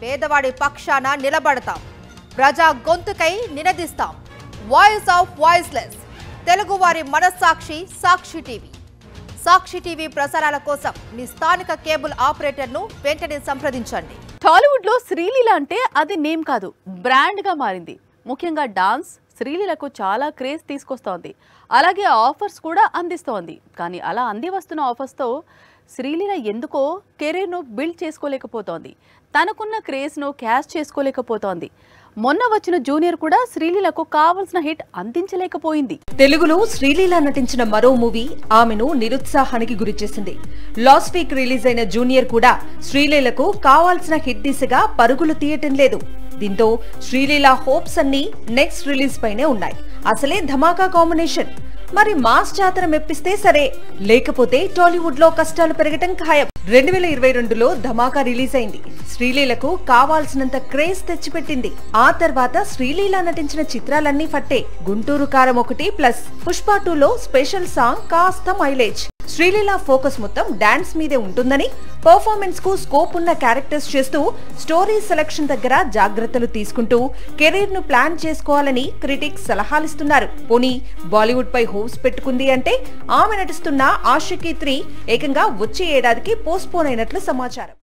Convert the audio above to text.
పేదవాడి పక్షాన నిలబడతాం, ప్రజా గొంతుకై నినదిస్తాం. వాయిస్ ఆఫ్ వాయిస్లెస్, తెలుగువారి మనస్సాక్షి సాక్షి టీవీ. సాక్షి టీవీ ప్రసారాల కోసం మీ స్థానిక కేబుల్ ఆపరేటర్ను వెంటనే సంప్రదించండి. టాలీవుడ్ లో శ్రీలీల అంటే అది నేమ్ కాదు, బ్రాండ్ గా మారింది. ముఖ్యంగా డాన్స్ శ్రీలీలకు చాలా క్రేజ్ తీసుకొస్తోంది. అలాగే ఆఫర్స్ కూడా అందిస్తోంది. కానీ అలా అంది వస్తున్న ఆఫర్స్తో శ్రీలీల ఎందుకో కెరీర్ను బిల్డ్ చేసుకోలేకపోతోంది. తనకున్న క్రేజ్ను క్యాష్ చేసుకోలేకపోతోంది. మొన్న వచ్చిన జూనియర్ కూడా శ్రీలీలకు కావాల్సిన హిట్ అందించలేకపోయింది. తెలుగులో శ్రీలీల నటించిన మరో మూవీ ఆమెను నిరుత్సాహానికి గురిచేసింది. లాస్ట్ వీక్ రిలీజ్ అయిన జూనియర్ కూడా శ్రీలీలకు కావాల్సిన హిట్ దిశగా పరుగులు తీయటం లేదు. దీంతో శ్రీలీల హోప్స్ అన్ని నెక్స్ట్ రిలీజ్ పైనే ఉన్నాయి. అసలే ధమాకా కాంబినేషన్. మరి మాస్ జాతర మెప్పిస్తే సరే, లేకపోతే టాలీవుడ్ లో కష్టాలు పెరగటం ఖాయం. 2022లో ధమాకా రిలీజ్ అయింది. శ్రీలీలకు కావాల్సినంత క్రేజ్ తెచ్చిపెట్టింది. ఆ తర్వాత శ్రీలీల నటించిన చిత్రాలన్నీ ఫట్టే. గుంటూరు కారం 1 ప్లస్ పుష్ప 2లో స్పెషల్ సాంగ్ కాస్త మైలేజ్. శ్రీలీల ఫోకస్ మొత్తం డాన్స్ మీదే ఉంటుందని, పర్ఫార్మెన్స్ కు స్కోప్ ఉన్న క్యారెక్టర్స్ చేస్తూ స్టోరీ సెలక్షన్ దగ్గర జాగ్రత్తలు తీసుకుంటూ కెరీర్ ను ప్లాన్ చేసుకోవాలని క్రిటిక్స్ సలహాలిస్తున్నారు. పోనీ బాలీవుడ్ పై హోప్స్ పెట్టుకుంది అంటే ఆమె నటిస్తున్న ఆషికీ 3 ఏకంగా వచ్చే ఏడాదికి పోస్ట్పోన్ అయినట్లు సమాచారం.